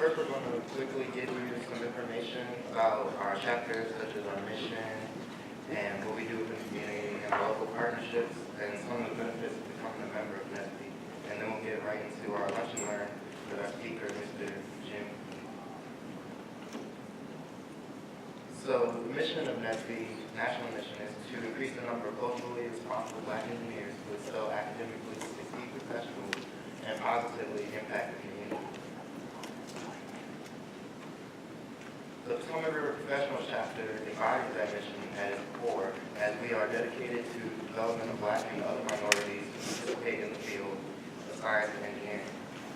first we're going to quickly give you some information about our chapters, such as our mission and what we do within the community and our local partnerships and some of the benefits of becoming a member of NSBE. And then we'll get right into our lunch and learn with our speaker, Mr. Jim. So the mission of NSBE, national mission, is to increase the number of culturally responsible Black engineers who excel academically, succeed professionally, and positively impact the community. The Potomac River Professional Chapter embodies that mission at its core, as we are dedicated to the development of Black and other minorities who participate in the field of science and engineering.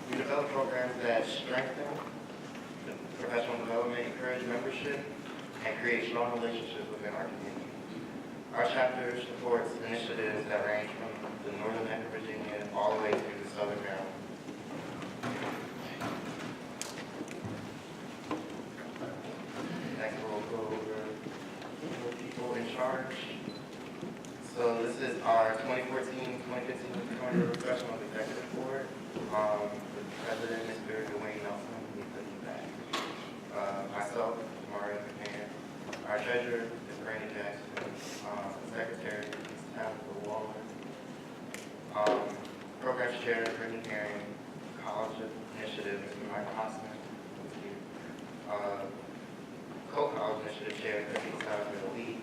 We develop programs that strengthen professional development, encourage membership, and create strong relationships within our community. Our chapter supports initiatives that range from the northern end of Virginia all the way to the southern Maryland. Next we'll go over the people in charge. So this is our 2014-2015 Potomac Professional Executive Board. The president, Mr. Dwayne Nelson, he's looking back. Myself, Mario McMahon. Our treasurer is Brandon Jackson. Secretary is Tabitha Waller. Program chair, Brittany Herring. College Initiative, Mr. Mike Hossman. Co-college Initiative Chair, Christine Tabitha Lee.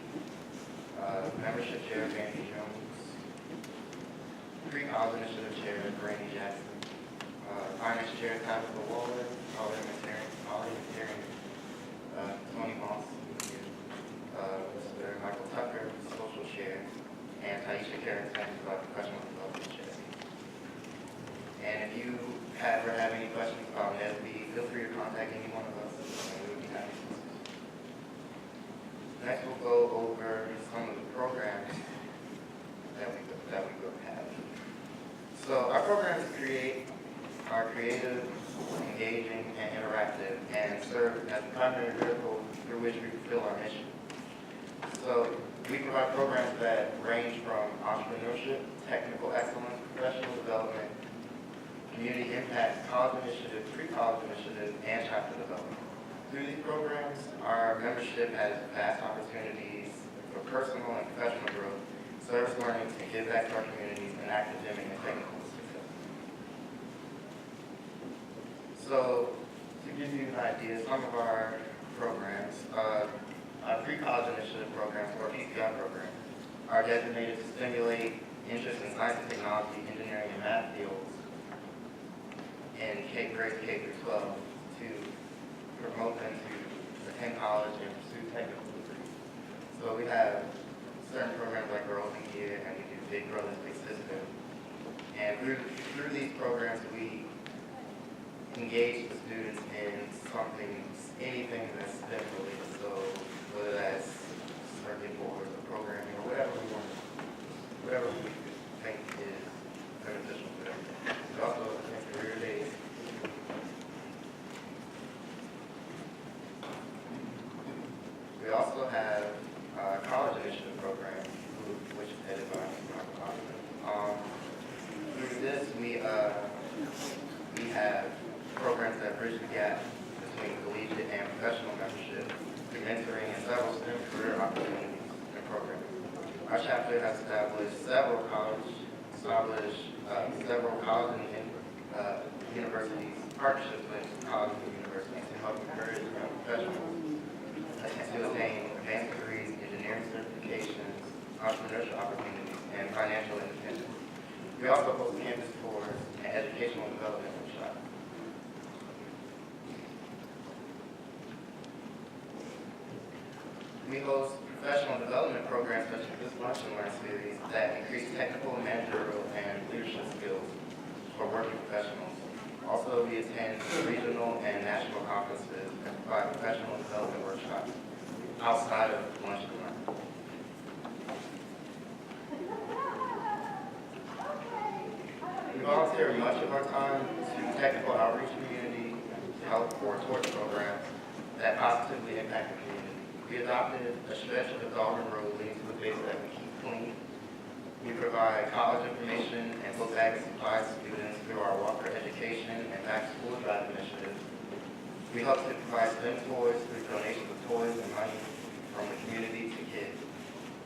Membership Chair, Randy Jones. Pre-college Initiative Chair, Brandon Jackson. Finance Chair, Tabitha Waller. Parliamentarian, Tony Moss. Mr. Michael Tucker, Social Chair, and Taisha Carrington, Professional Development Chair. And if you ever have any questions about NSBE, feel free to contact any one of us, and we would be happy to assist. Next, we'll go over some of the programs that we will have. So our programs are creative, engaging, and interactive, and serve as the primary vehicle through which we fulfill our mission. So we provide programs that range from entrepreneurship, technical excellence, professional development, community impact, college initiative, pre-college initiative, and chapter development. Through these programs, our membership has vast opportunities for personal and professional growth, service learning, and give back to our communities in academic and technical success. So to give you an idea, some of our programs, our pre-college initiative programs, or PCI programs, are designated to stimulate interest in science and technology, engineering, and math fields in grades K through 12 to promote them to attend college and pursue technical degrees. So we have certain programs like Girls in Gear, and we do Big Brother Big Sister. And through these programs, we engage the students in anything that's STEM related. So whether that's circuit boards or programming or whatever we think is beneficial for them. We also attend career days. We also have a college initiative program, which is headed by Michael Hoffman. Through this, we have programs that bridge the gap between collegiate and professional membership, through mentoring and several STEM career opportunities and programs. Our chapter has established several college and universities, partnerships with colleges and universities to help encourage young professionals to attain advanced degrees, engineering certifications, entrepreneurship opportunities, and financial independence. We also host campus tours and educational development workshops. We host professional development programs such as this Lunch and Learn series that increase technical, managerial, and leadership skills for working professionals. Also, we attend regional and national conferences and provide professional development workshops outside of Lunch and Learn. We volunteer much of our time to technical outreach community, health, or torch programs that positively impact the community. We adopted a stretch of the Dalton Road leading to a base that we keep clean. We provide college information and book bag and supplies to students through our Walker Education and Back to School Drive initiative. We hope to provide STEM toys through donations of toys and money from the community to kids.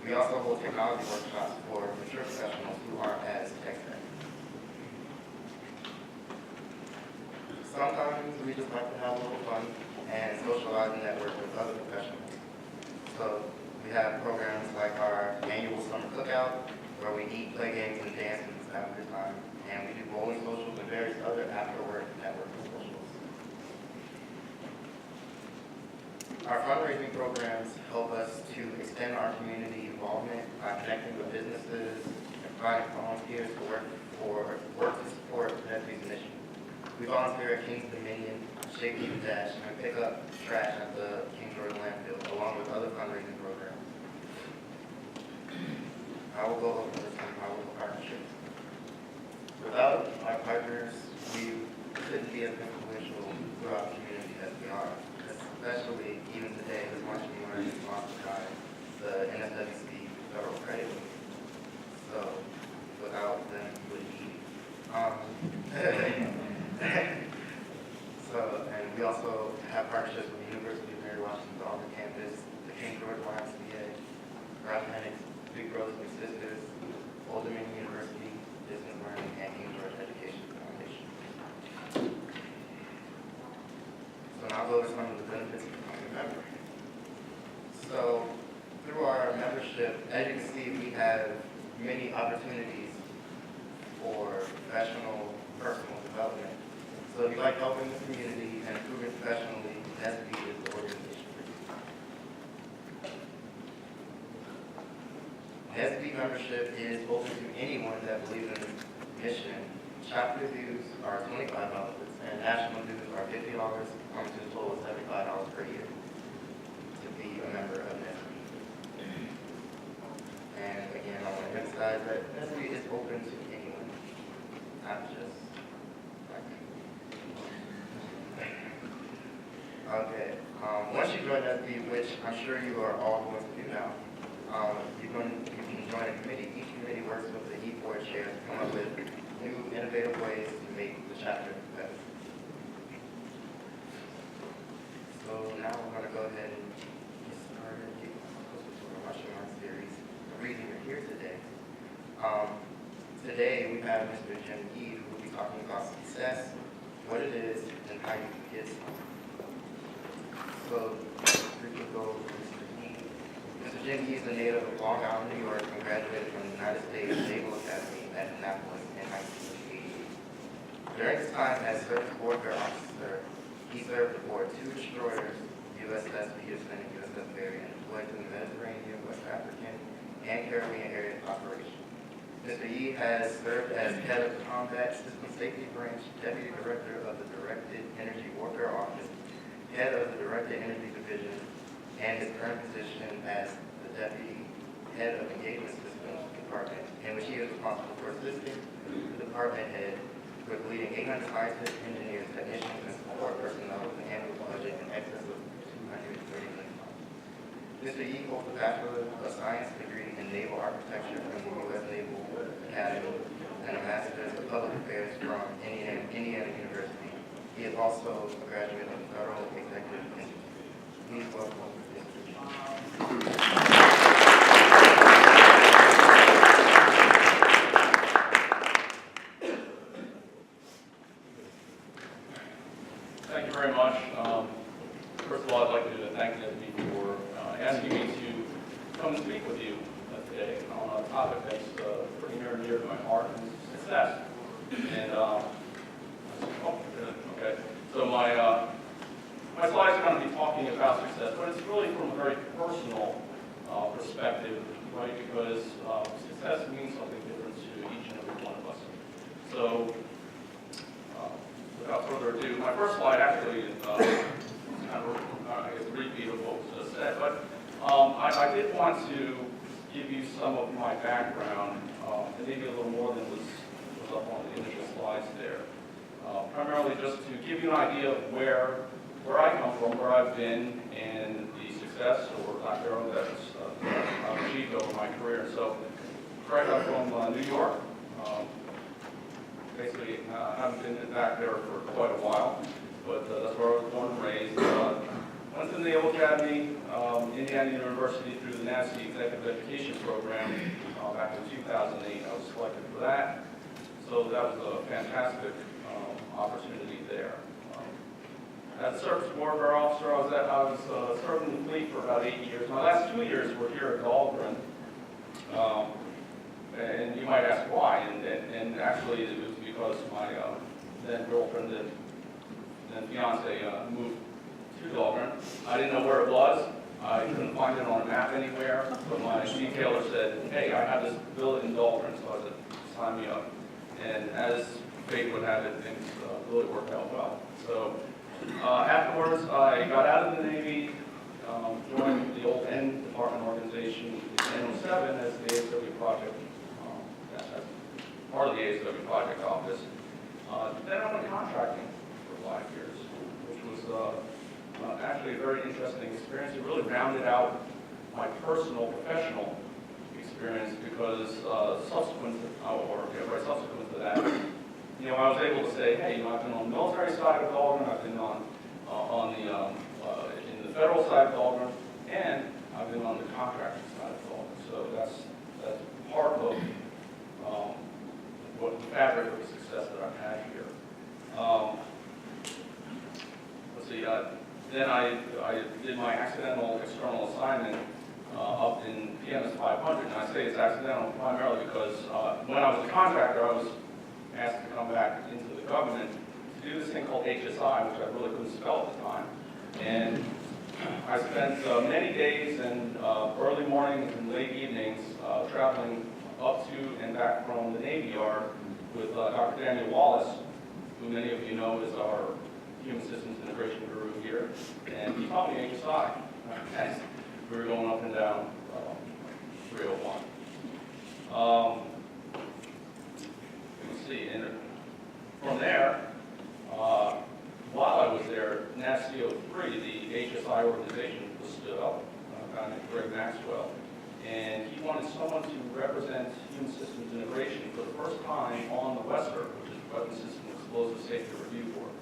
We also hold technology workshops for mature professionals who aren't as tech-savvy. Sometimes we just like to have a little fun and socialize and network with other professionals. So we have programs like our annual summer cookout, where we eat, play games, and dance in after time. And we do bowling socials and various other after-work networking socials. Our fundraising programs help us to extend our community involvement by connecting with businesses and providing volunteers to work to support NSBE's mission. We volunteer at King's Dominion, Shake Keep Dash, and pick up trash at the King George landfill, along with other fundraising programs. I will go over some of my local partnerships. Without our partners, we couldn't be as influential throughout the community as we are. Especially even today, this March we learned sponsored by the NSBE Federal Credit Union. So without them, we wouldn't eat. And we also have partnerships with the University of Mary Washington's Auburn campus, the King George YMCA, Rappahannock's Big Brothers Big Sisters, Old Dominion University, Distance Learning, and King George Education Foundation. So now I'll go over some of the benefits of becoming a member. So through our membership, as you can see, we have many opportunities for professional, personal development. So if you like helping the community and improving professionally, NSBE is the organization for you. NSBE membership is open to anyone that believes in this mission. Chapter dues are $25 and national dues are $50, coming to a total of $75 per year to be a member of NSBE. And again, I want to emphasize that NSBE is open to anyone, not just like me. Okay. Once you join NSBE, which I'm sure you are all going to do now, you can join a committee. Each committee works with the E4 chair to come up with new, innovative ways to make the chapter better. So now we're going to go ahead and get started, get closer to our martial arts series. The reason you're here today. Today we have Mr. Jim Yee, who will be talking about success, what it is, and how you can get some. So we can go over Mr. Yee. Mr. Jim Yee is a native of Long Island, New York, and graduated from the United States Naval Academy at Annapolis in 1988. During his time as Surface Warfare Officer, he served aboard 2 destroyers, USS Peterson and USS Berry, and deployed to the Mediterranean, West African, and Caribbean area operations. Mr. Yee has served as head of the Combat System Safety Branch, Deputy Director of the Directed Energy Warfare Office, head of the Directed Energy Division, and his current position as the Deputy Head of Engagement Systems Department, in which he is responsible for assisting the department head with leading 800 scientists, engineers, technicians, and support personnel with an annual budget in excess of $230 million. Mr. Yee holds a Bachelor of Science degree in Naval Architecture from the U.S. Naval Academy and a Master's of Public Affairs from Indiana University. He is also a graduate of the Federal Executive Institute. Please welcome Mr. Yee. Thank you very much. First of all, I'd like to thank NSBE for asking me to come and speak with you today on a topic that's pretty near and dear to my heart, and success. And okay, so my slides are going to be talking about success, but it's really from a very personal perspective, right? Because success means something different to each and every one of us. So. Without further ado, my first slide actually is kind of I guess, a repeat of what was just said, but I did want to give you some of my background, and maybe a little more than was up on the initial slides there. Primarily just to give you an idea of where I come from, where I've been, and the success or lack thereof that's I've achieved over my career. So, right, I'm from New York. Basically, I haven't been back there for quite a while. but that's where I was born and raised. Went to the Naval Academy, Indiana University through the NSBE Executive Education Program back in 2008. I was selected for that, so that was a fantastic opportunity there. As a surface warfare officer, I was serving the fleet for about 8 years. My last 2 years were here at Dahlgren. And you might ask why, and actually it was because my then girlfriend and fiance moved to Dahlgren. I didn't know where it was. I couldn't find it on a map anywhere, but my detailer said, hey, I have this villa in Dahlgren, so I said, sign me up. And as fate would have it, things really worked out well. So afterwards, I got out of the Navy, joined the old N department organization, N07, as the ASW project, as part of the ASW project office. Then I went contracting for 5 years, which was actually a very interesting experience. It really rounded out my personal, professional experience because subsequent to that, you know, I was able to say, hey, you know, I've been on the military side of Dahlgren, I've been on in the federal side of Dahlgren, and I've been on the contracting side of Dahlgren. So that's part of what the fabric of the success that I've had here. Let's see. Then I did my accidental external assignment up in PMS 500, and I say it's accidental primarily because when I was a contractor, I was asked to come back into the government to do this thing called HSI, which I really couldn't spell at the time. And I spent many days and early mornings and late evenings traveling up to and back from the Navy Yard with Dr. Daniel Wallace, who many of you know is our Human Systems Integration Guru here. And he taught me HSI as we were going up and down 301. Let's see, and from there, while I was there, NASCO3, the HSI organization, was stood up, a guy named Greg Maxwell, and he wanted someone to represent Human Systems Integration for the first time on the WESR, which is the Weapons System Explosive Safety Review Board.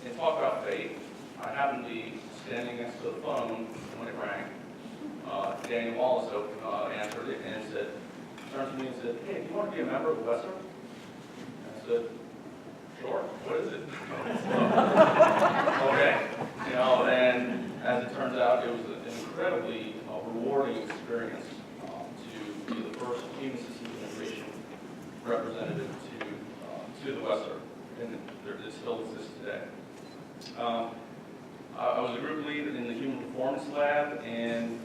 And talk about fate, I happened to be standing next to the phone when it rang. Daniel Wallace answered it and said, turned to me and said, hey, do you want to be a member of the WESR? I said, sure, what is it? Okay, you know, and as it turns out, it was an incredibly rewarding experience to be the first Human Systems Integration representative to the WESR, and it still exists today. I was a group lead in the Human Performance Lab and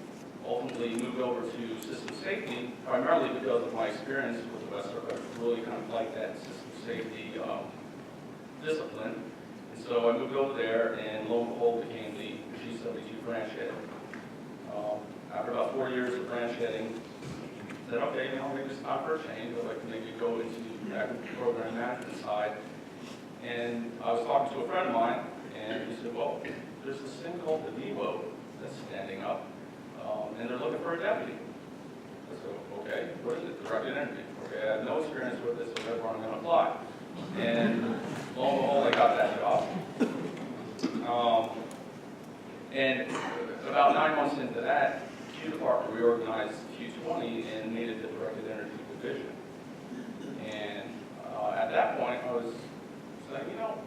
ultimately moved over to system safety, primarily because of my experience with the WESR. I really kind of liked that system safety discipline. And so I moved over there and lo and behold became the G72 branch head. After about 4 years of branch heading, I said, okay, you know, maybe it's time for a change. I'd like to maybe go into the active program management side. And I was talking to a friend of mine, and he said, well, there's this thing called the Deviate that's standing up, and they're looking for a deputy. I said, okay, what is it? Directed entry. Okay, I have no experience with this, so therefore I'm going to apply. And lo and behold, I got that job. And about 9 months into that, Q department reorganized Q20 and made it the directed energy division. And at that point, I was saying, you know,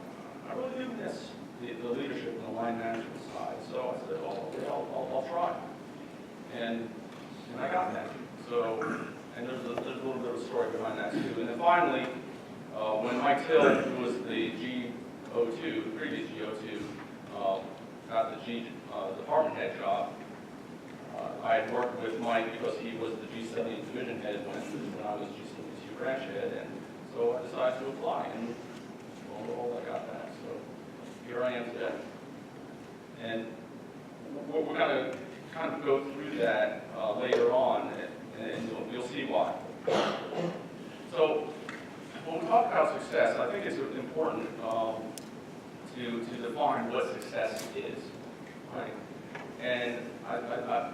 I really do miss the leadership and the line management side. So I said, well, okay, I'll try. And I got that. So, and there's a little bit of a story behind that too. And then finally, when Mike Till, who was the G02, the previous G02, got the department head job, I had worked with Mike because he was the G70 division head when I was G72 branch head, and so I decided to apply, and lo and behold, I got that. So here I am today. And we're going to kind of go through that later on, and you'll see why. So when we talk about success, I think it's important to define what success is, right? And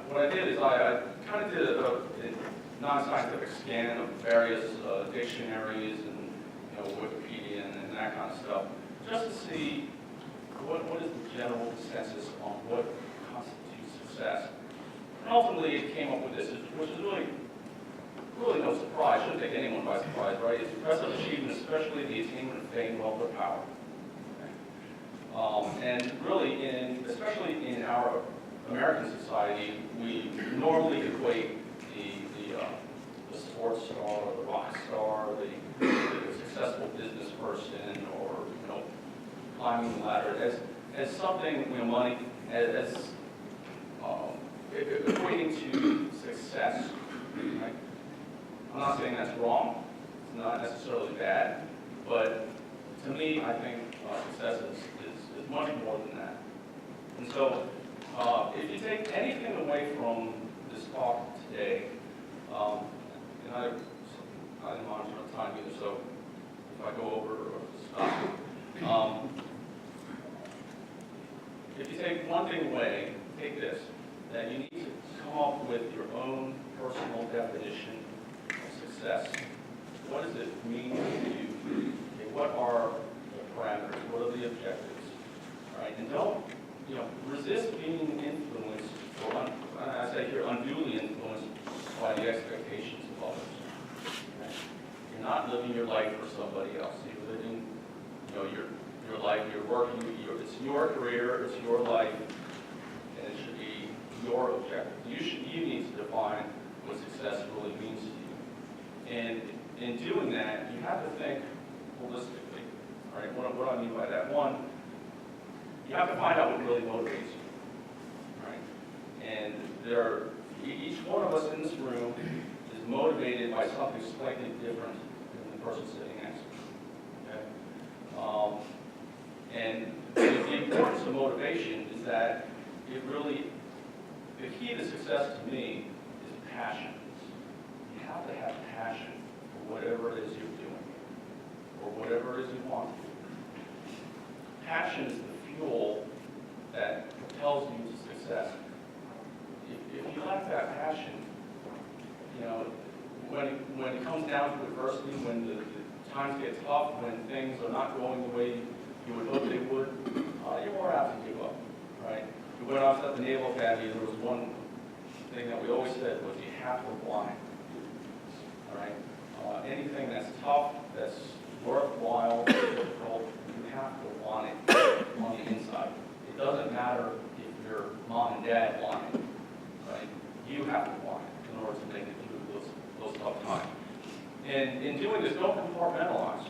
what I did is I kind of did a non-scientific scan of various dictionaries and Wikipedia and that kind of stuff just to see what is the general consensus on what constitutes success. And ultimately, it came up with this, which is really no surprise. Shouldn't take anyone by surprise, right? It's impressive achievement, especially the attainment of fame, wealth, or power. Okay. And really, especially in our American society, we normally equate the sports star, the rock star, the successful business person, or climbing the ladder as something, money, as equating to success. Right? I'm not saying that's wrong. It's not necessarily bad, but to me, I think success is much more than that. And so, if you take anything away from this talk today, and I didn't monitor the time either, so if I go over or stop. If you take one thing away, take this, that you need to come up with your own personal definition of success. What does it mean to you? Okay, what are the parameters? What are the objectives? Right? And don't resist being influenced, or I say here, unduly influenced by the expectations of others. Okay? You're not living your life for somebody else. You're living, your life. You're working. It's your career. It's your life, and it should be your objective. You need to define what success really means to you. And in doing that, you have to think holistically. All right. What do I mean by that? One, you have to find out what really motivates you. Right. And each one of us in this room is motivated by something slightly different than the person sitting next to you. Okay. And the importance of motivation is that the key to success to me is passion. You have to have passion for whatever it is you're doing, or whatever it is you want to do. Passion is the fuel that propels you to success. If you lack that passion, when it comes down to adversity, when the times get tough, when things are not going the way you would hope they would, you're more apt to give up, right? When I was at the Naval Academy, there was one thing that we always said was you have to want it, all right? Anything that's tough, that's worthwhile, difficult, you have to want it on the inside. It doesn't matter if your mom and dad want it, right? You have to want it in order to make it through those tough times. And in doing this, don't compartmentalize.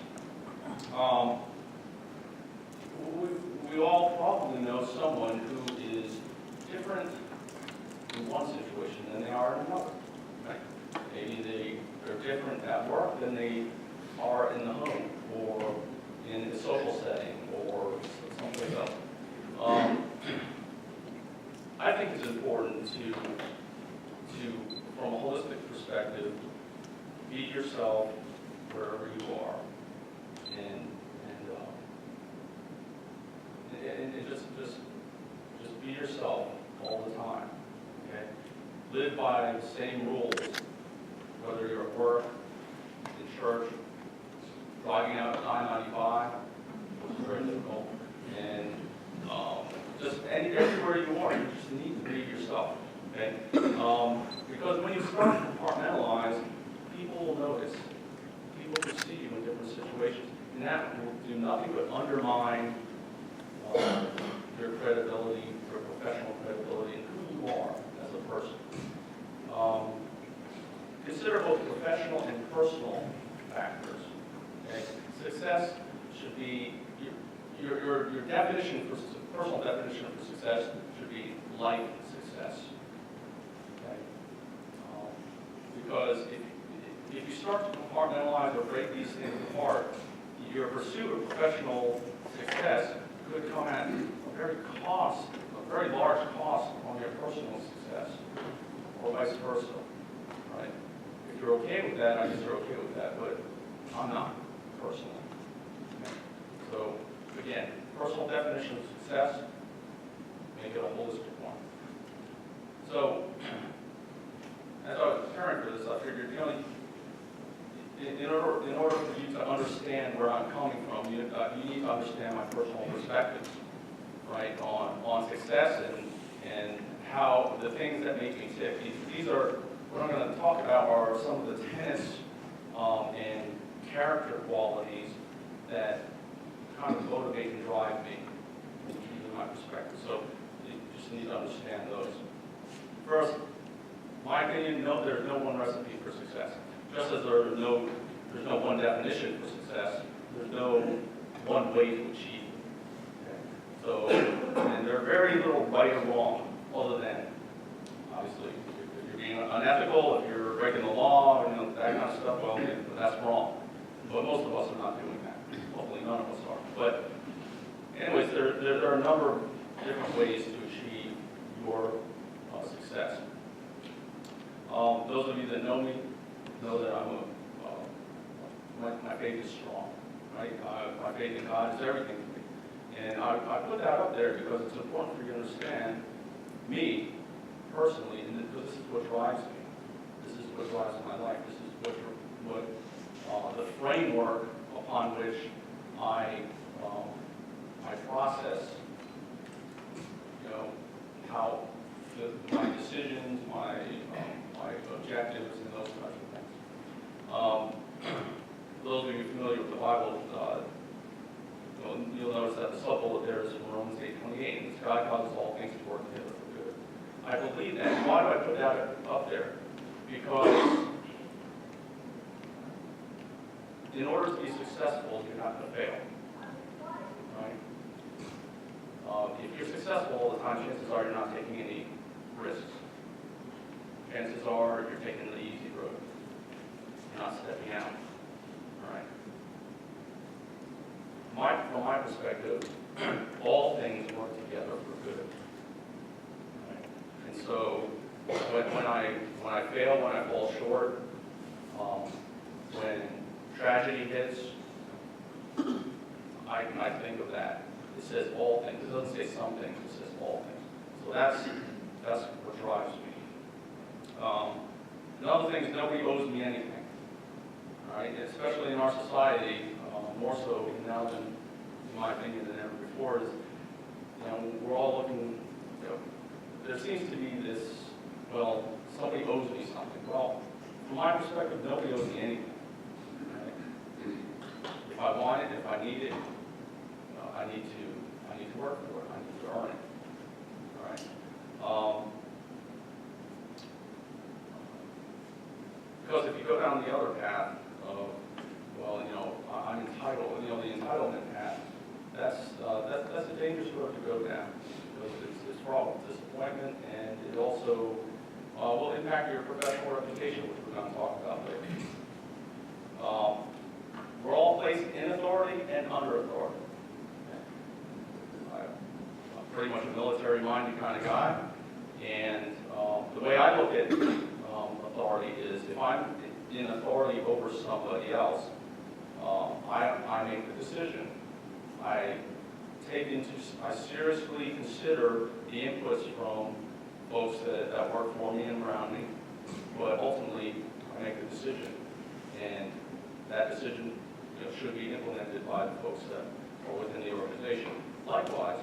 We all probably know someone who is different in one situation than they are in another. Right? Maybe they're different at work than they are in the home, or in a social setting, or someplace else. I think it's important to, from a holistic perspective, be yourself wherever you are, and just be yourself all the time. Okay, live by the same rules, whether you're at work, in church, driving out at 995, which is very difficult, and just everywhere you are, you just need to be yourself. Okay, because when you start to compartmentalize, people will notice. People will see you in different situations, and that will do nothing but undermine your credibility, your professional credibility, and who you are as a person. Consider both professional and personal factors. Okay? Success should be your definition for personal definition for success should be life success. Okay? Because if you start to compartmentalize or break these things apart, your pursuit of professional success could come at a very large cost on your personal success, or vice versa, right? If you're okay with that, I guess you're okay with that, but I'm not, personally. Okay? So, again, personal definition of success, make it a holistic one. So, as I was preparing for this, I figured, in order for you to understand where I'm coming from, you need to understand my personal perspectives, right, on success and how the things that make me tick. These are, what I'm going to talk about are some of the tenets and character qualities that kind of motivate and drive me in my perspective. So you just need to understand those. First, my opinion, there's no one recipe for success. Just as there's no one definition for success, there's no one way to achieve it. Okay? So, and there are very little right or wrong, other than, obviously, if you're being unethical, if you're breaking the law, you know, that kind of stuff, well, that's wrong. But most of us are not doing that. Hopefully none of us are. But anyways, there are a number of different ways to achieve your success. Those of you that know me know that my faith is strong, right? My faith in God is everything to me. And I put that up there because it's important for you to understand me personally, and because this is what drives me. This is what drives my life. This is what the framework upon which I process, you know, how my decisions, my objectives, and those types of things. For those of you familiar with the Bible, you'll notice that the sub-bullet there is from Romans 8:28, and God causes all things to work together for good. I believe that. Why do I put that up there? Because in order to be successful, you're not going to fail. Right? If you're successful all the time, chances are you're not taking any risks. Chances are you're taking the easy road. You're not stepping out. All right? From my perspective, all things work together for good. Right? And so when I fail, when I fall short, when tragedy hits, I think of that. It says all things. It doesn't say some things. It says all things. So that's what drives me. Another thing is nobody owes me anything. All right, especially in our society, more so now than, in my opinion, than ever before. Is, you know, we're all looking. You know, there seems to be this. Well, somebody owes me something. Well, from my perspective, nobody owes me anything. If I want it, if I need it, I need to work for it. I need to earn it. All right. Because if you go down the other path of, well, you know, I'm entitled. You know, the entitlement path. That's a dangerous road to go down because it's fraught with disappointment, and it also will impact your professional reputation, which we're going to talk about later. We're all placed in authority and under authority. I'm pretty much a military-minded kind of guy, and the way I look at authority is if I'm in authority over somebody else, I make the decision. I seriously consider the inputs from folks that work for me and around me, but ultimately I make the decision, and that decision, you know, should be implemented by the folks that are within the organization. Likewise,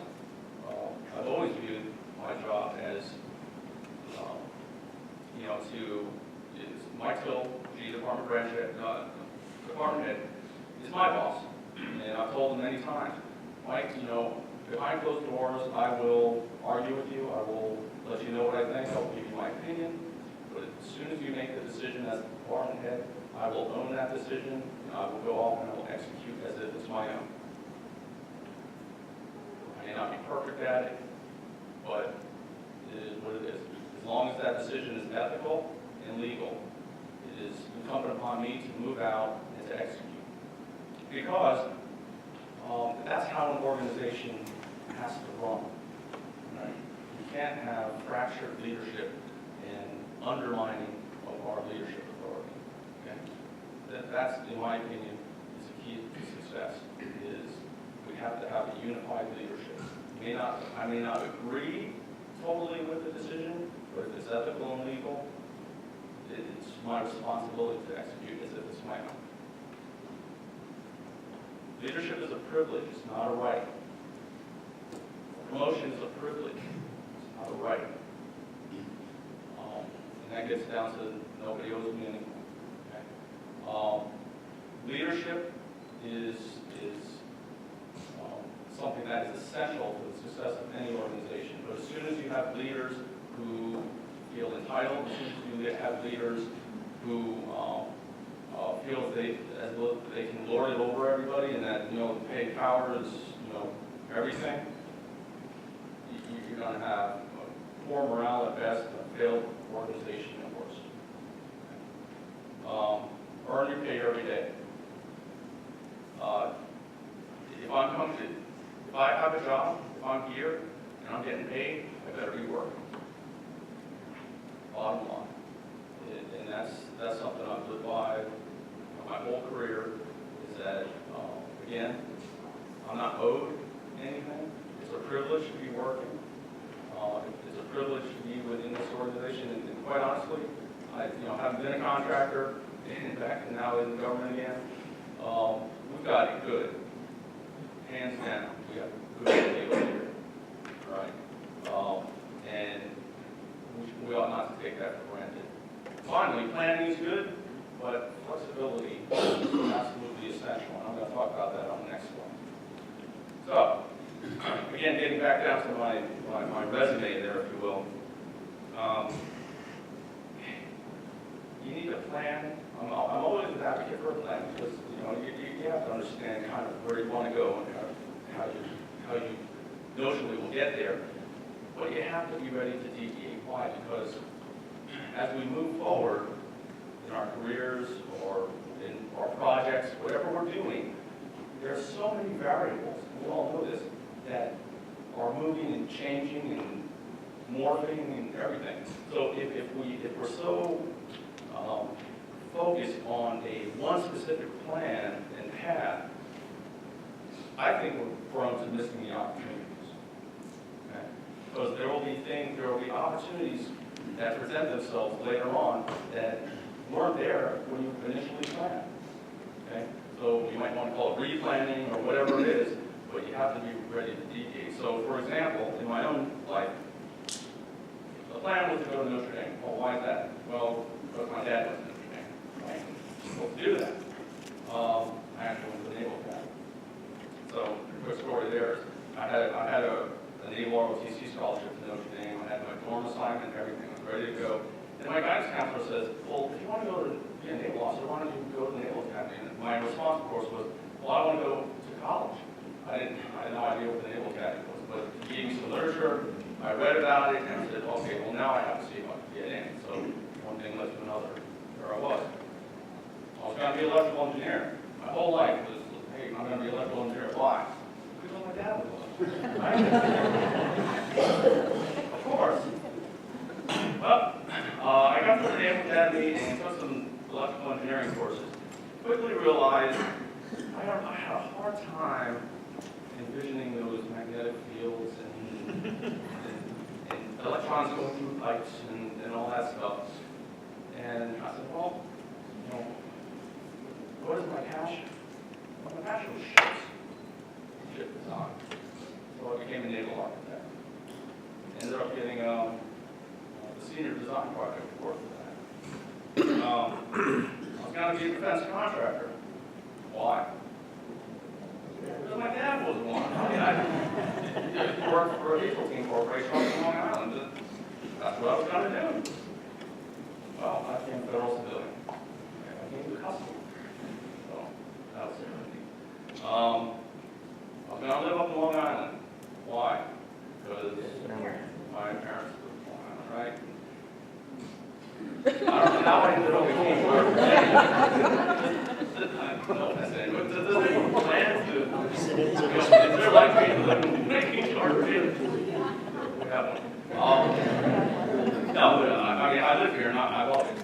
I've always viewed my job as, you know, Mike Till, the department head, is my boss, and I've told him many times, Mike, you know, behind closed doors, I will argue with you, I will let you know what I think, I'll give you my opinion, but as soon as you make the decision as the department head, I will own that decision, and I will go off and I will execute as if it's my own. I may not be perfect at it, but it is what it is. As long as that decision is ethical and legal, it is incumbent upon me to move out and to execute. Because that's how an organization has to run. Right? You can't have fractured leadership and undermining of our leadership authority. Okay? That's, in my opinion, is the key to success. Is we have to have a unified leadership. I may not agree totally with the decision, but if it's ethical and legal, it's my responsibility to execute as if it's my own. Leadership is a privilege, it's not a right. Promotion is a privilege, it's not a right. And that gets down to nobody owes me anything. Okay? Leadership is something that is essential to the success of any organization. But as soon as you have leaders who feel entitled, as soon as you have leaders who feel as though they can lord it over everybody, and that paid power is everything, you're going to have poor morale at best, a failed organization at worst. Earn your pay every day. If I have a job, if I'm here and I'm getting paid, I better be working. Bottom line. And that's something I've lived by my whole career, is that, again, I'm not owed anything. It's a privilege to be working. It's a privilege to be within this organization. And quite honestly, having been a contractor and back and now in government again, we've got it good. Hands down, we got good deals here, right? And we ought not to take that for granted. Finally, planning is good, but flexibility is absolutely essential, and I'm going to talk about that on the next one. So, again, getting back down to my resume there, if you will. You need a plan. I'm always an advocate for a plan, because you have to understand kind of where you want to go and how you notionally will get there. But you have to be ready to deviate. Why? Because as we move forward in our careers or in our projects, whatever we're doing, there are so many variables, and we all know this, that are moving and changing and morphing and everything. So if we're so focused on one specific plan and path, I think we're prone to missing the opportunities. Okay? Because there will be opportunities that present themselves later on that weren't there when you initially planned. Okay? So you might want to call it replanning or whatever it is, but you have to be ready to deviate. So for example, in my own life, the plan was to go to Notre Dame. Well, why is that? Well, because my dad was in Notre Dame. Right? Supposed to do that. I actually went to the Naval Academy. So, quick story there. I had a Naval ROTC scholarship to Notre Dame. I had my dorm assignment and everything. I was ready to go. And my guidance counselor says, well, if you want to go to be a naval officer, why don't you go to the Naval Academy? And my response, of course, was, well, I want to go to college. I had no idea what the Naval Academy was, but he gave me some literature. I read about it, and I said, okay, well, now I have to see if I can get in. So one thing led to another. There I was. I was going to be an electrical engineer. My whole life was, hey, I'm going to be an electrical engineer. Why? Because my dad was. Right? Of course. Well, I got to the Naval Academy and took some electrical engineering courses. Quickly realized I had a hard time envisioning those magnetic fields and electrons going through pipes and all that stuff. And I said, well, what is my passion? Well, my passion was ships. Ship design. So I became a naval architect. Ended up getting the senior design project to work with that. I was going to be a defense contractor. Why? Because my dad was one. I worked for a diesel team corporation up in Long Island. That's what I was going to do. Well, I became a federal civilian. I became the customer. So that was it. I was going to live up in Long Island. Why? Because my parents were from Long Island, right? I don't know how I ended up became part of no offense to anyone, but does anyone plan to, is there like making sure we have one? No, but I mean, I live here and I love it.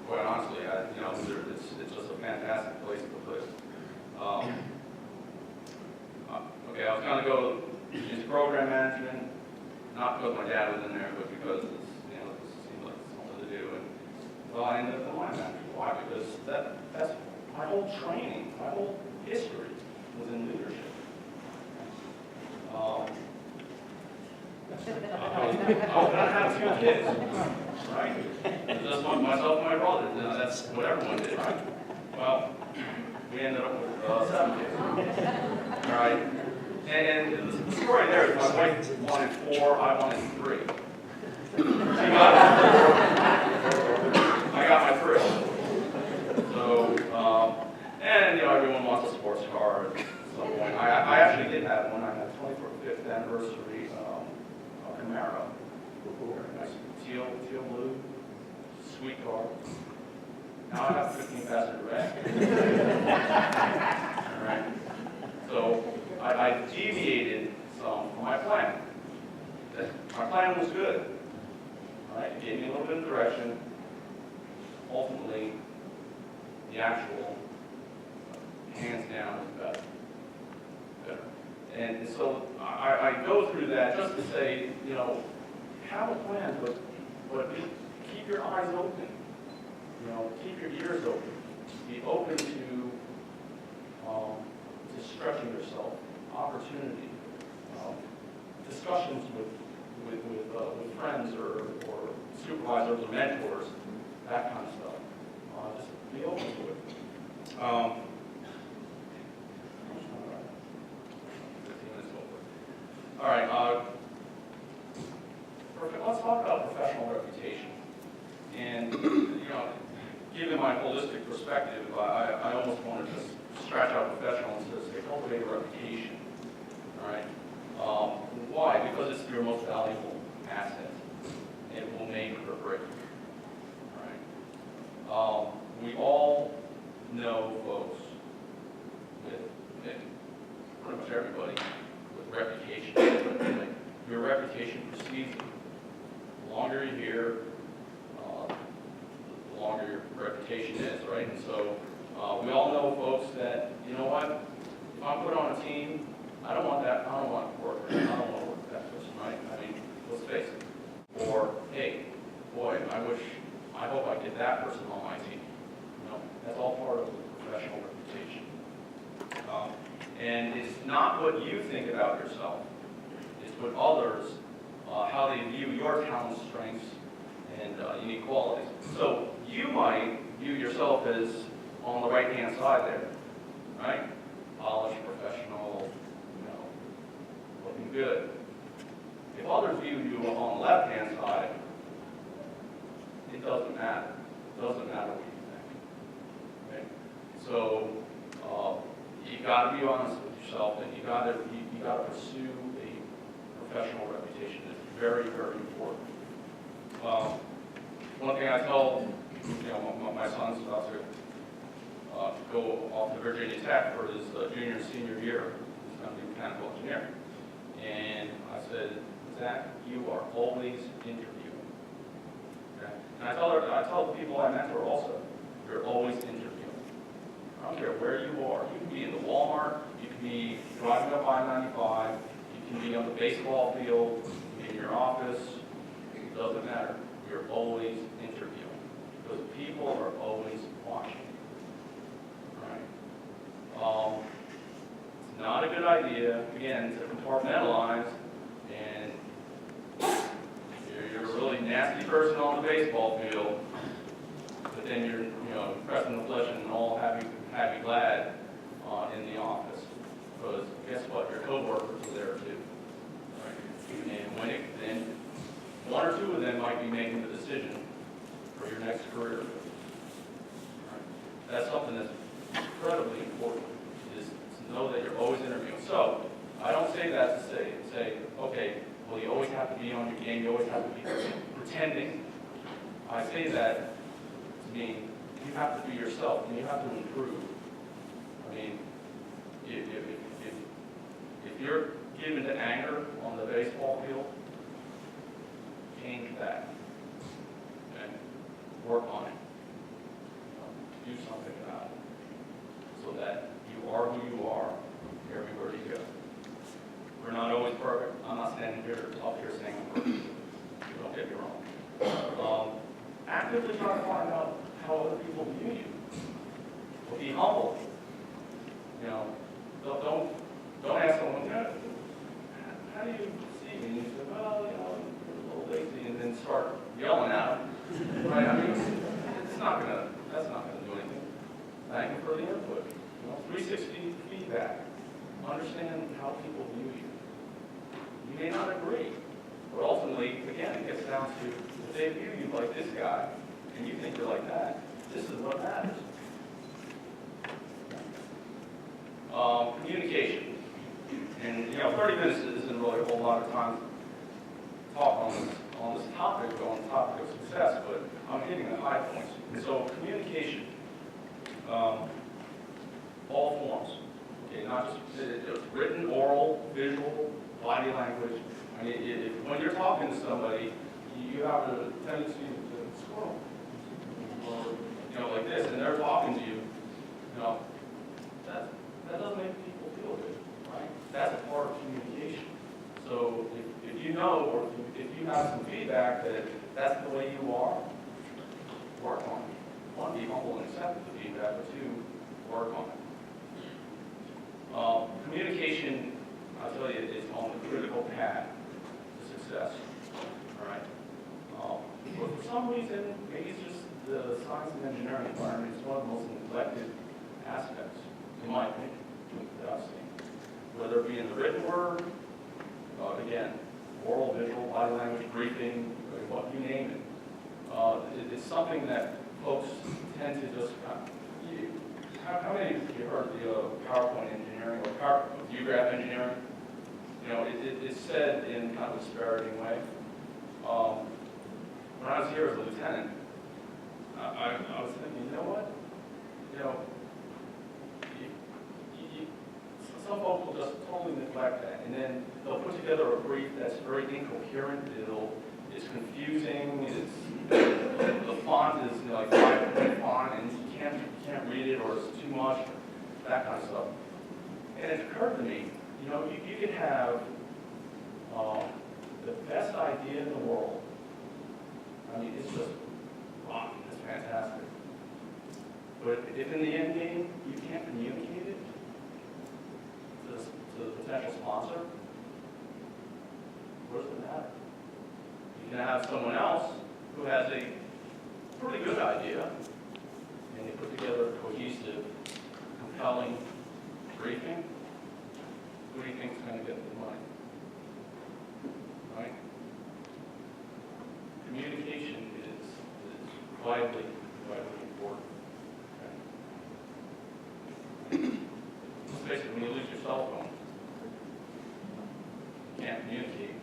Quite honestly, it's just a fantastic place to live. Okay, I was going to go into program management, not because my dad was in there, but because it seemed like something to do. And well, I ended up in line manager. Why? Because that's my whole training, my whole history was in leadership. I was gonna have 2 kids, right? Just myself and my brother. You know, that's what everyone did, right? Well, we ended up with 7 kids. All right. And the story there is my wife wanted 4, I wanted 3. I got my 3. So, and you know, everyone wants a sports car at some point. I actually did have one. I had a 25th anniversary Camaro. Very nice. Teal blue, sweet car. Now I have 15 passenger back. All right. So I deviated some from my plan. My plan was good. All right. It gave me a little bit of direction. Ultimately, the actual, hands down, is better. And so I go through that just to say, you know, have a plan, but keep your eyes open. You know, keep your ears open. Be open to stretching yourself, opportunity, discussions with friends or supervisors or mentors, that kind of stuff. Just be open to it. All right, let's talk about professional reputation. And, you know, given my holistic perspective, I almost wanted to stretch out professional and say cultivate a reputation. All right. Why? Because it's your most valuable asset. It will make or break you. All right. We all know folks with pretty much everybody with reputation. Your reputation precedes you. The longer you're here, the longer your reputation is, right? And so we all know folks that, you know what, if I'm put on a team, I don't want to work with that person, right? I mean, let's face it. Or, hey, boy, I hope I get that person on my team. You know, that's all part of the professional reputation. And it's not what you think about yourself. It's what others, how they view your talents, strengths, and unique qualities. So you might view yourself as on the right-hand side there, right? Polished, professional, you know, looking good. If others view you on the left-hand side, it doesn't matter. It doesn't matter what you think. Okay? So you got to be honest with yourself, and you got to pursue a professional reputation. It's very, very important. One thing I tell, you know, my son's about to go off to Virginia Tech for his junior and senior year. He's going to be a mechanical engineer. And I said, Zach, you are always interviewing. Okay? And I tell the people I mentor also, you're always interviewing. I don't care where you are. You can be in the Walmart, you can be driving up I-95, you can be on the baseball field, in your office, it doesn't matter. You're always interviewing. Because people are always watching. Right? It's not a good idea, again, to compartmentalize and you're a really nasty person on the baseball field, but then you're, you know, pressing the flesh and all happy glad in the office. Because guess what? Your coworkers are there too. Right? And then one or two of them might be making the decision for your next career. Right? That's something that's incredibly important, is to know that you're always interviewing. So I don't say that to say, okay, well, you always have to be on your game, you always have to be pretending. I say that to mean you have to be yourself and you have to improve. I mean, if you're given to anger on the baseball field, change that. Okay? Work on it. Do something about it so that you are who you are everywhere you go. We're not always perfect. I'm not standing here up here saying I'm perfect. Don't get me wrong. Actively try to find out how other people view you. Well, be humble. You know, don't thank them for the input. 360 feedback. Understand how people view you. You may not agree, but ultimately, again, it gets down to if they view you like this guy, and you think you're like that, this is what matters. Communication. And 30 minutes isn't really a whole lot of time to talk on this topic, on the topic of success, but I'm hitting the high points. So communication, all forms, okay, not just written, oral, visual, body language. I mean, when you're talking to somebody, you have a tendency to squirrel, or like this, and they're talking to you. That doesn't make people feel good, right? That's a part of communication. So if you know, or if you have some feedback that that's the way you are, work on it. One, be humble and accept the feedback, but two, work on it. Communication, I'll tell you, is on the critical path to success. All right. But for some reason, maybe it's just the science and engineering environment is one of the most neglected aspects, in my opinion, that I've seen. Whether it be in the written word, again, oral, visual, body language, briefing, what you name it. It's something that folks tend to just how many of you heard the PowerPoint engineering or view-graph engineering? It's said in kind of a disparaging way. When I was here as a lieutenant, I was thinking, you know what? Some folks will just totally neglect that, and then they'll put together a brief that's very incoherent. It's confusing. The font is like 5-point font, and you can't read it, or it's too much. That kind of stuff. And it occurred to me, you could have the best idea in the world. I mean, it's just rotten. It's fantastic. But if in the end game you can't communicate it to the potential sponsor, what does it matter? You can have someone else who has a pretty good idea, and they put together a cohesive, compelling briefing. Who do you think is going to get the money? Right? Communication is vitally important. Okay? Let's face it, when you lose your cell phone, you can't communicate.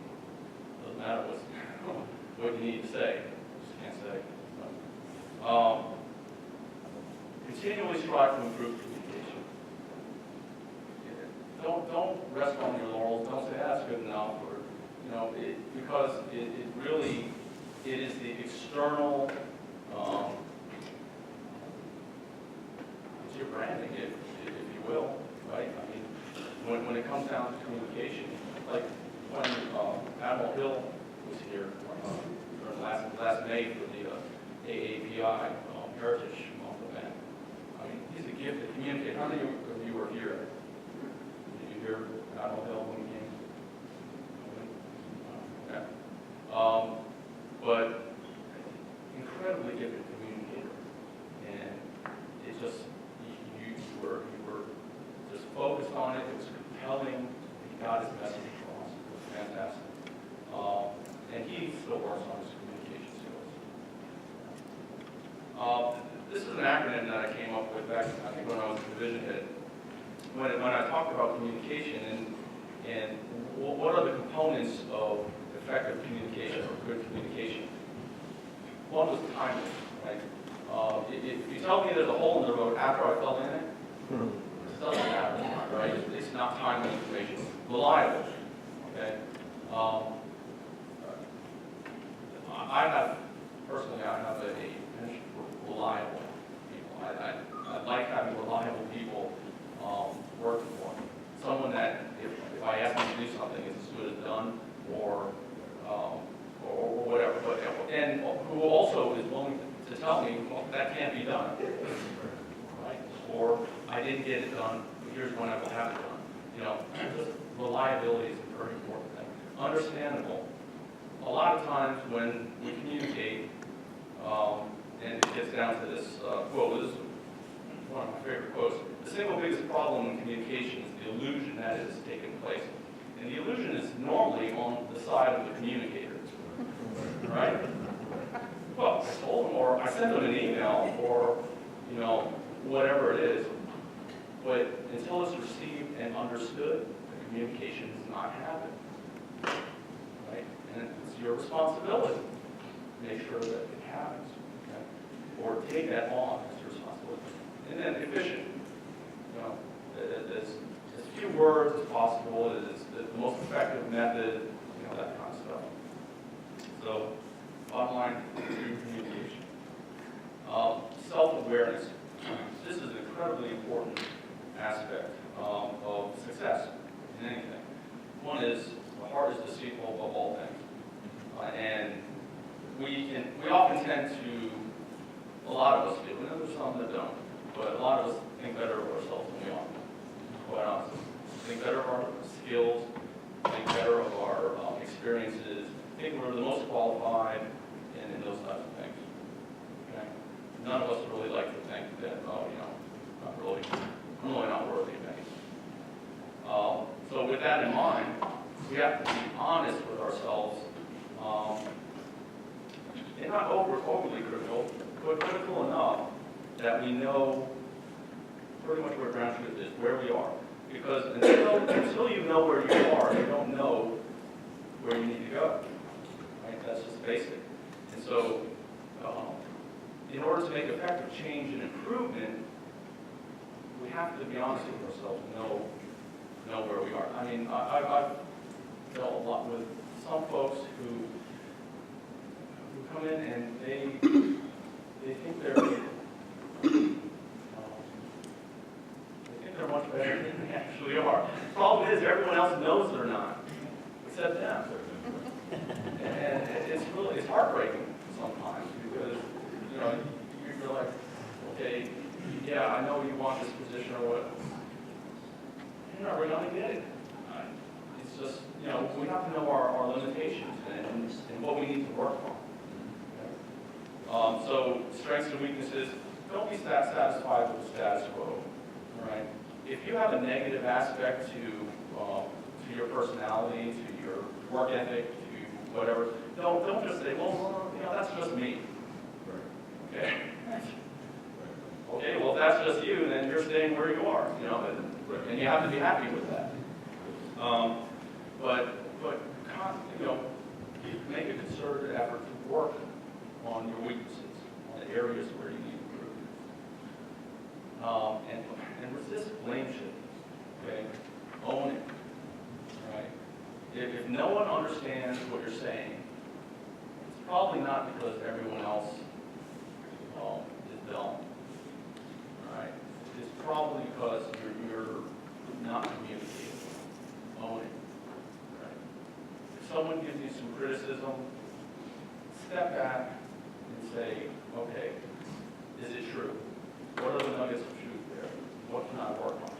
Doesn't matter what you need to say. You just can't say. Continually strive to improve communication. Don't rest on your laurels. Don't say that's good enough, or because it really is the external. It's your branding, if you will, right? I mean, when it comes down to communication, like when Admiral Hill was here during last May for the AAPI Heritage Month event. I mean, he's a gifted communicator. How many of you were here? Did you hear Admiral Hill when he came? Okay. But incredibly gifted communicator, and it just you were just focused on it. It was compelling. He got his message across. It was fantastic. And he still works on his communication skills. This is an acronym that I came up with back, I think, when I was division head. When I talked about communication and what are the components of effective communication or good communication. One was timing, right? If you tell me there's a hole in the road after I fell in it, it doesn't matter, right? It's not timely information. Reliable, okay? Personally, I have a penchant for reliable people. I like having reliable people working for me. Someone that, if I ask them to do something, it's as good as done, or whatever. And who also is willing to tell me, well, that can't be done, right? Or I didn't get it done, but here's when I will have it done. Just reliability is a very important thing. Understandable. A lot of times when we communicate, and it gets down to this quote, this is one of my favorite single biggest problem in communication is the illusion that is taking place. And the illusion is normally on the side of the communicator, right? Well, I told them, or I sent them an email, or, you know, whatever it is. But until it's received and understood, the communication is not happening, right? And it's your responsibility to make sure that it happens, okay? Or take that on as your responsibility. And then efficient, you know, as few words as possible is the most effective method, you know, that kind of stuff. So, bottom line, communication. Self-awareness. This is an incredibly important aspect of success in anything. One is, the heart is deceitful above all things. And we often tend to, a lot of us do, and there's some that don't, but a lot of us think better of ourselves than we ought to, quite honestly. Think better of our skills, think better of our experiences, think we're the most qualified, and those types of things. Okay? None of us really like to think that, oh, you know, I'm really not worthy of anything. So with that in mind, we have to be honest with ourselves, and not overly critical, but critical enough that we know pretty much where ground truth is, where we are. Because until you know where you are, you don't know where you need to go. Right? That's just basic. And so, in order to make effective change and improvement, we have to be honest with ourselves and know where we are. I mean, I've dealt a lot with some folks who come in and they think they're much better than they actually are. The problem is everyone else knows they're not, except them. And it's heartbreaking sometimes because, you know, you're like, okay, yeah, I know you want this position or what. You're not really going to get it. It's just, you know, we have to know our limitations and what we need to work on. So strengths and weaknesses, don't be satisfied with the status quo, right? If you have a negative aspect to your personality, to your work ethic, to whatever, don't just say, well, you know, that's just me. Okay? Okay, well, if that's just you, then you're staying where you are, you know, and you have to be happy with that. But you know, make a concerted effort to work on your weaknesses, on the areas where you need improvement. And resist blame shifting, okay? Own it, right? If no one understands what you're saying, it's probably not because everyone else is dumb, right? It's probably because you're not communicating. Own it, right? If someone gives you some criticism, step back and say, okay, is it true? What are the nuggets of truth there? What can I work on?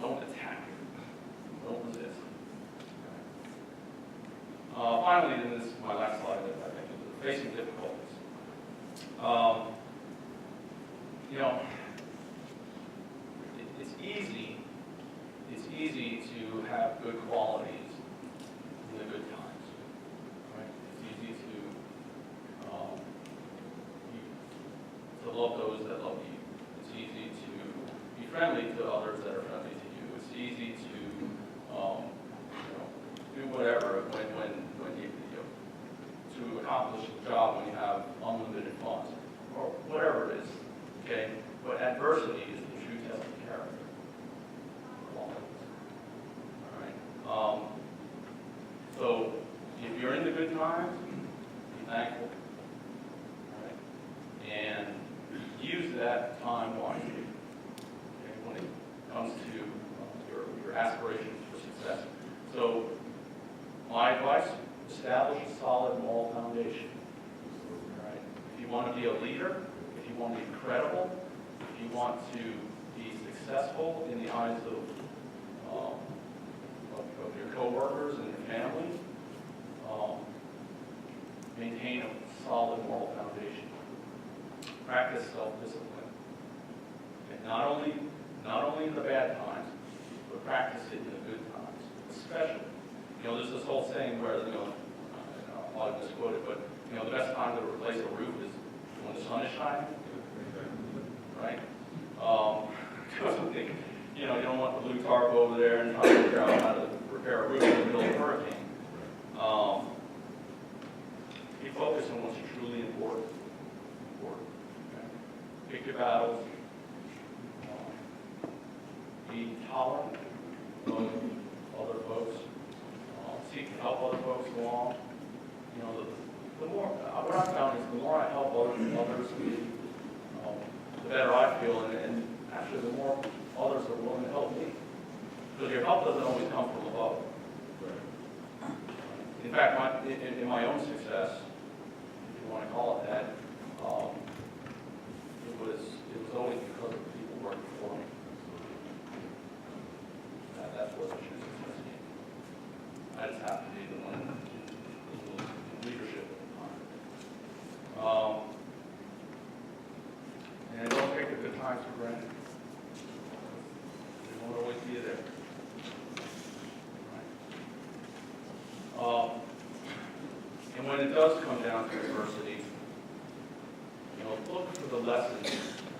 Don't attack it. Don't resist. Finally, and this is my last slide, I think, is facing difficulties. You know, it's easy to have good qualities in the good times, right? It's easy to love those that love you. It's easy to be friendly to others that are friendly to you. It's easy to you know, do whatever when you to accomplish the job when you have unlimited funds or whatever it is. Okay, but adversity is the true test of character. All right. So if you're in the good times, be thankful. All right, and use that time wisely. Okay, when it comes to your aspirations for success. So my advice: establish a solid moral foundation. All right. If you want to be a leader, if you want to be credible, if you want to be successful in the eyes of your coworkers and your family, maintain a solid moral foundation. Practice self-discipline. Okay. Not only in the bad times, but practice it in the good times, especially. There's this whole saying where, I'll probably misquote it, but, the best time to replace a roof is when the sun is shining, right? You don't want the blue tarp over there and trying to figure out how to repair a roof in the middle of a hurricane. Be focused on what's truly important. Okay? Pick your battles. Be tolerant of other folks. Seek to help other folks along. The more, what I've found is the more I help others, the better I feel, and actually the more others are willing to help me. Because your help doesn't always come from above. In fact, in my own success, if you want to call it that, it was always because of the people working for me. That's what the true success came. I just have to be the one in leadership at the time. And don't take the good times for granted. They won't always be there. And when it does come down to adversity, look for the lessons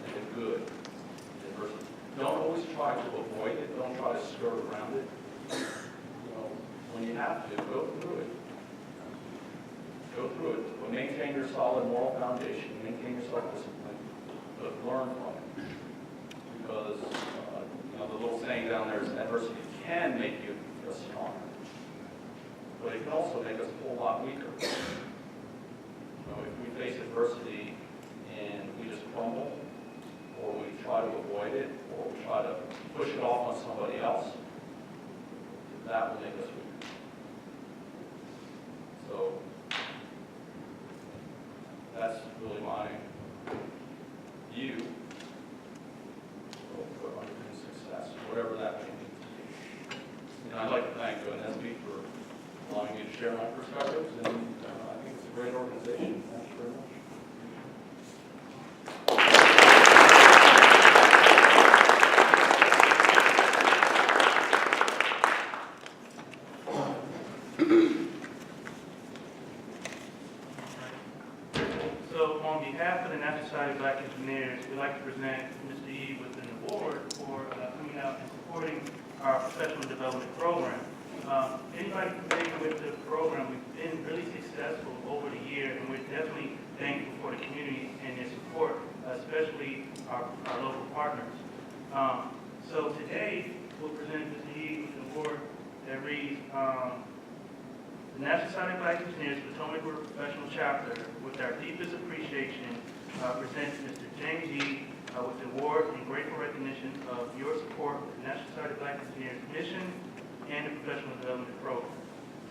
and the good in adversity. Don't always try to avoid it. Don't try to skirt around it. When you have to, go through it. Go through it. But maintain your solid moral foundation. Maintain your self-discipline. But learn from it. Because, the little saying down there is adversity can make you feel stronger. But it can also make us a whole lot weaker. If we face adversity and we just crumble, or we try to avoid it, or we try to push it off on somebody else, that will make us weaker. So that's really my view for understanding success, whatever that may mean to you. And I'd like to thank NSBE for allowing me to share my perspectives, and I think it's a great organization. Thank you very much. So on behalf of the National Society of Black Engineers, we'd like to present Mr. Yee with an award for coming out and supporting our professional development program. Anybody familiar with the program? We've been really successful over the year, and we're definitely thankful for the community and their support, especially our local partners. So today, we'll present Mr. Yee with an award that reads, the National Society of Black Engineers Potomac River Professional Chapter, with our deepest appreciation, presents Mr. James Yee with the award and grateful recognition of your support with the National Society of Black Engineers mission and the professional development program.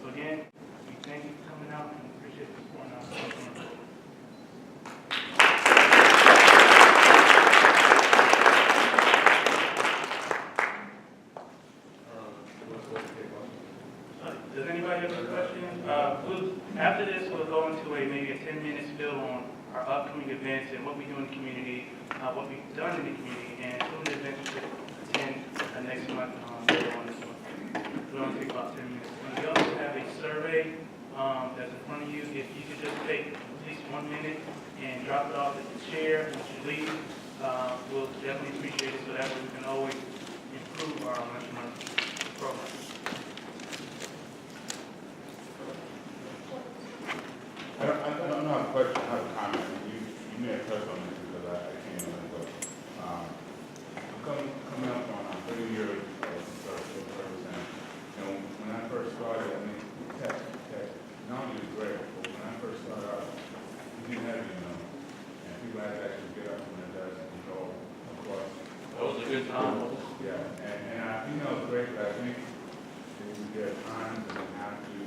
So again, we thank you for coming out and appreciate the support. Does anybody have any questions? After this, we'll go into maybe a 10-minute spill on our upcoming events and what we do in the community, what we've done in the community, and some of the events we should attend next month, later on this month. It'll only take about 10 minutes. And we also have a survey that's in front of you. If you could just take at least 1 minute and drop it off at the chair once you leave, we'll definitely appreciate it so that way we can always improve our next month program. I don't have a question, I have a comment. You may have touched on this because I can't remember. Coming up on 30 years of service, and when I first started, tech technology was great, but when I first started out, we didn't have and people had to actually get up from their desk and go across. That was a good time. Yeah, and I think that was great, but I think there are times that we have to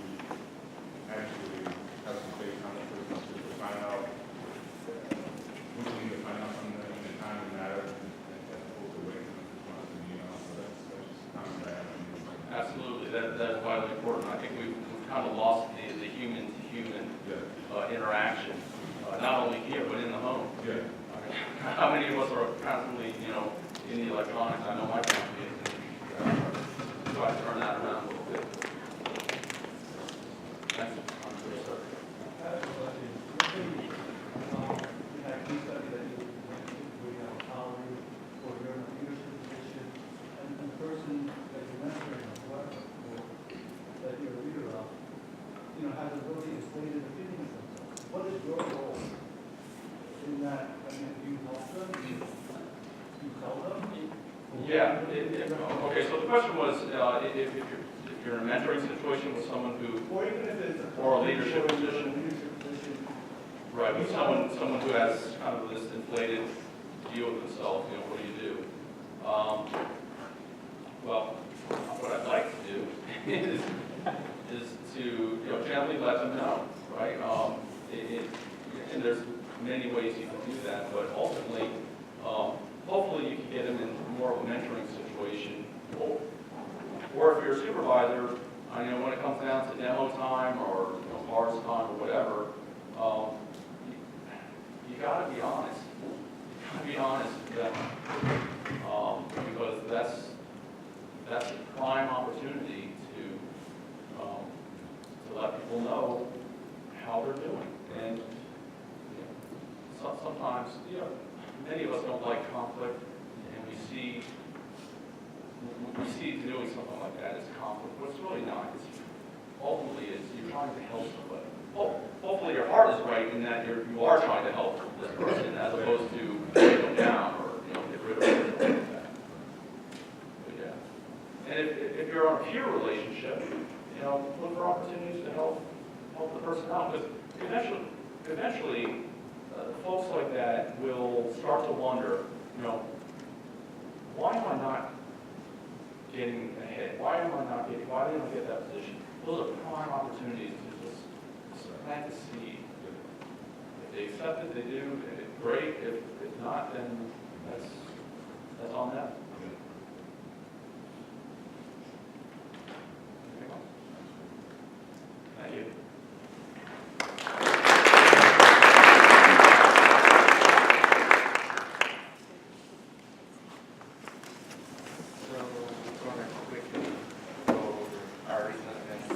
actually have some faith conversations to find out what we need to find out from them in the time that matters, as opposed to waiting for so that's just kind of bad. Absolutely, that's vitally important. I think we've kind of lost the human-to-human interaction, not only here, but in the home. Yeah. How many of us are constantly, in the electronics. I know my company is, try to turn that around a little bit. Thanks. I'm very sorry. Has a really inflated opinion of themselves. What is your role in that? I mean, do you help them? Do you tell them? Yeah. Okay. So the question was, if you're in a mentoring situation with someone who, Or even if it's or a leadership position, right? With someone who has kind of this inflated view of themselves, what do you do? Well, what I'd like to do is to gently let them know, right? And there's many ways you can do that, but ultimately, hopefully you can get them in more of a mentoring situation. Or if you're a supervisor, when it comes down to demo time or bars time or whatever, you got to be honest. You got to be honest with them, because that's a prime opportunity to let people know how they're doing. And sometimes, many of us don't like conflict, and we see doing something like that as conflict, but it's really not. Ultimately, you're trying to help somebody. Hopefully your heart is right in that you are trying to help this person as opposed to break them down or get rid of them or something like that. But yeah. And if you're on a peer relationship, look for opportunities to help the person out. Because eventually folks like that will start to wonder, why am I not getting ahead? Why didn't I get that position? Those are prime opportunities to just plant the seed. If they accept it, they do, great. If not, then that's on them. Thank you. So I'm going to quickly go over our recent events.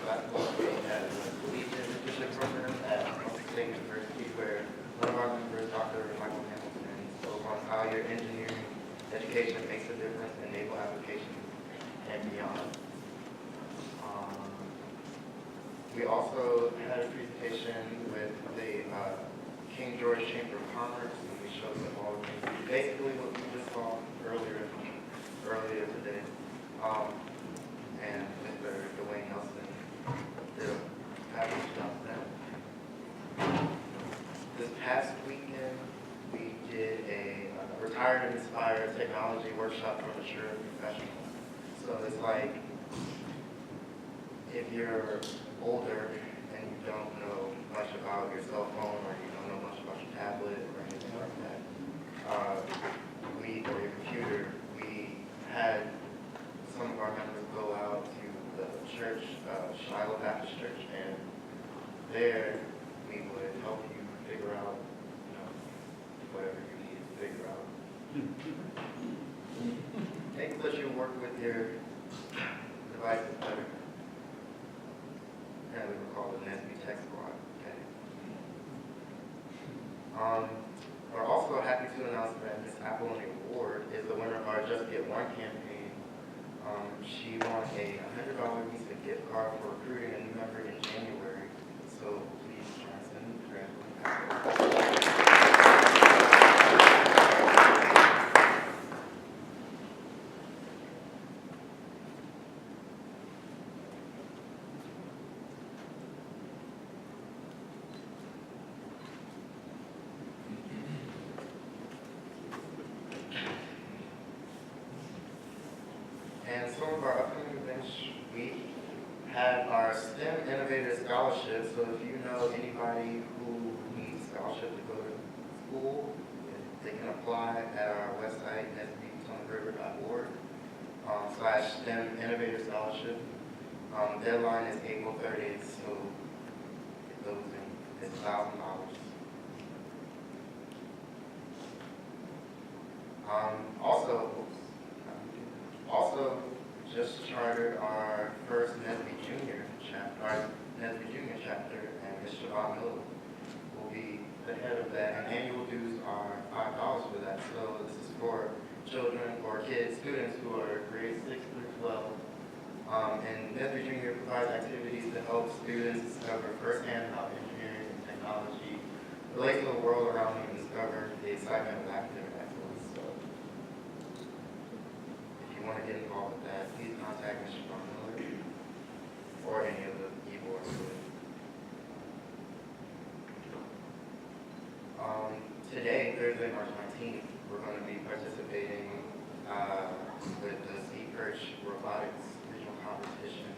Last month we had a collegiate leadership program at State University where one of our members, Dr. Michael Hamilton, spoke on how your engineering education makes a difference in naval applications and beyond. We also had a presentation with the King George Chamber of Commerce, and we showed them all the things. Basically what we just saw earlier today. And Mr. Dwayne Nelson did a fabulous job of that. This past weekend, we did a Retired and Inspired Technology Workshop for Mature Professionals. So it's like, if you're older and you don't know much about your cell phone or you don't know much about your tablet or anything like that, or your computer, we had some of our members go out to the church, Shiloh Baptist Church, and there we would help you figure out, whatever you need to figure out. Things that you work with your devices better. And we were called the NSBE Tech Squad. Okay. We're also happy to announce that Miss Applin Award is the winner of our Just Get One campaign. She won a $100 Visa gift card for recruiting a new member in January. So please join us in congratulations. And some of our upcoming events, we have our STEM Innovator Scholarship. So if you know anybody who needs scholarship to go to school, they can apply at our website, nsberiver.org/STEM Innovator Scholarship. Deadline is April 30th, so it goes in. It's $1,000. Also, just chartered our first NSBE Junior chapter, and Ms. Siobhan Miller will be the head of that, and annual dues are $5 for that. So this is for children or kids, students who are grades 6 through 12. And NSBE Junior provides activities to help students discover firsthand how engineering and technology relate to the world around them and discover the excitement of academic excellence. So if you want to get involved with that, please contact Mr. Miller or any of the e-boards. Today, Thursday, March 19th, we're going to be participating with the Sea Perch Robotics Regional Competition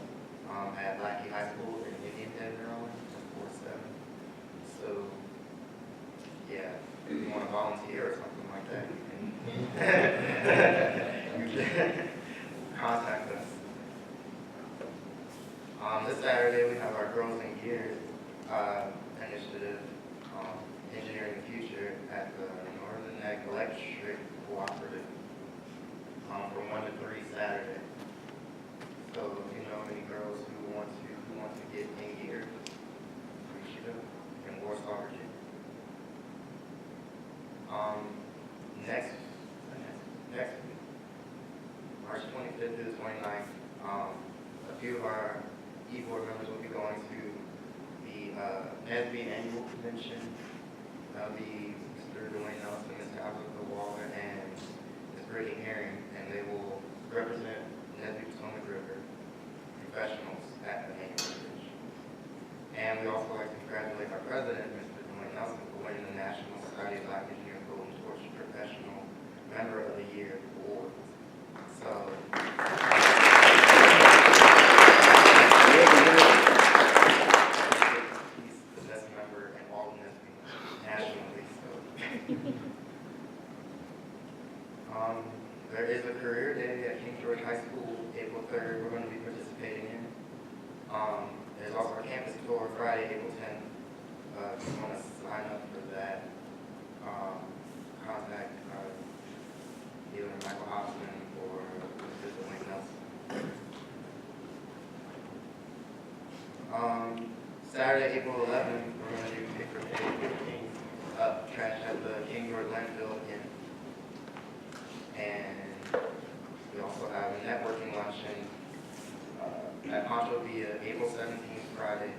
at Lackey High School in Indian Head, Maryland, 4-7. So, yeah, if you want to volunteer or something like that, you can contact us. This Saturday, we have our Girls in Gears initiative, Engineering the Future, at the Northern Neck Electric Cooperative from 1 to 3 Saturday. So if you know any girls who want to get in gear, reach it up in Warsaw, Virginia. Next week, March 25th to the 29th, a few of our e-board members will be going to the NSBE annual convention. That'll be Mr. Dwayne Nelson, Mr. Albert Waller, and Ms. Brittany Herring, and they will represent NSBE Potomac River professionals at the annual convention. And we also like to congratulate our president, Mr. Dwayne Nelson, for winning the National Society of Black Engineers Golden Torch Professional Member of the Year Award. So, he's the best member in all of NSBE nationally. So, there is a career day at King George High School, April 3rd. We're going to be participating in. There's also a campus tour Friday, April 10th. If you want to sign up for that, contact either Michael Hobson or Mr. Wayne Nelson. Saturday, April 11th, we're going to do pick or pay 15 trash at the King George landfill again. And we also have a networking luncheon at Poncho Villa, April 17th, Friday,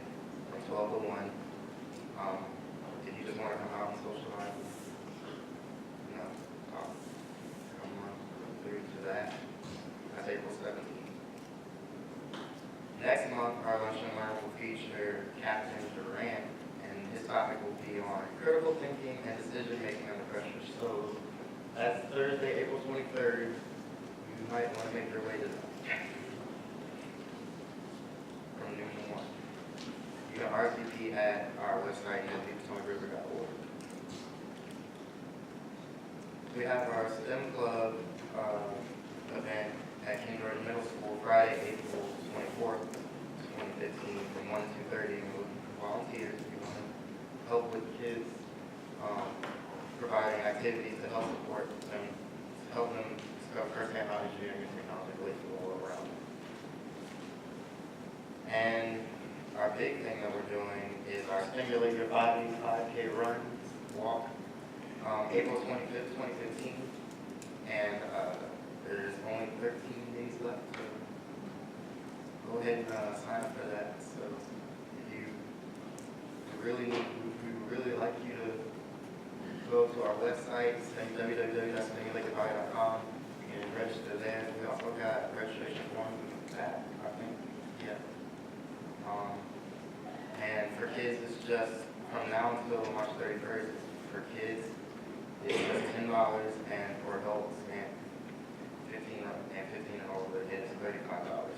from 12 to 1. If you just want to come out and socialize, come on through to that. That's April 17th. Next month, our lunch and learn will feature Captain Durant, and his topic will be on critical thinking and decision making under pressure. So that's Thursday, April 23rd. You might want to make your way to that. From noon to 1. You can RSVP at our website, nsbpotomacriver.org. We have our STEM Club event at King George Middle School Friday, April 24th, 2015, from 1 to 2:30. We're looking for volunteers if you want to help with kids, providing activities to help support them, help them discover firsthand how engineering and technology relate to the world around them. And our big thing that we're doing is our Stimulate Your Body 5K run, walk, April 25th, 2015. And there's only 13 days left, so go ahead and sign up for that. So if we would really like you to go to our website, www.stimulateyourbody.com. You can register there. We also got registration forms in the back, I think. Yeah. And for kids, it's just from now until March 31st. For kids, it's just $10, and for adults and 15 and older, it's $35.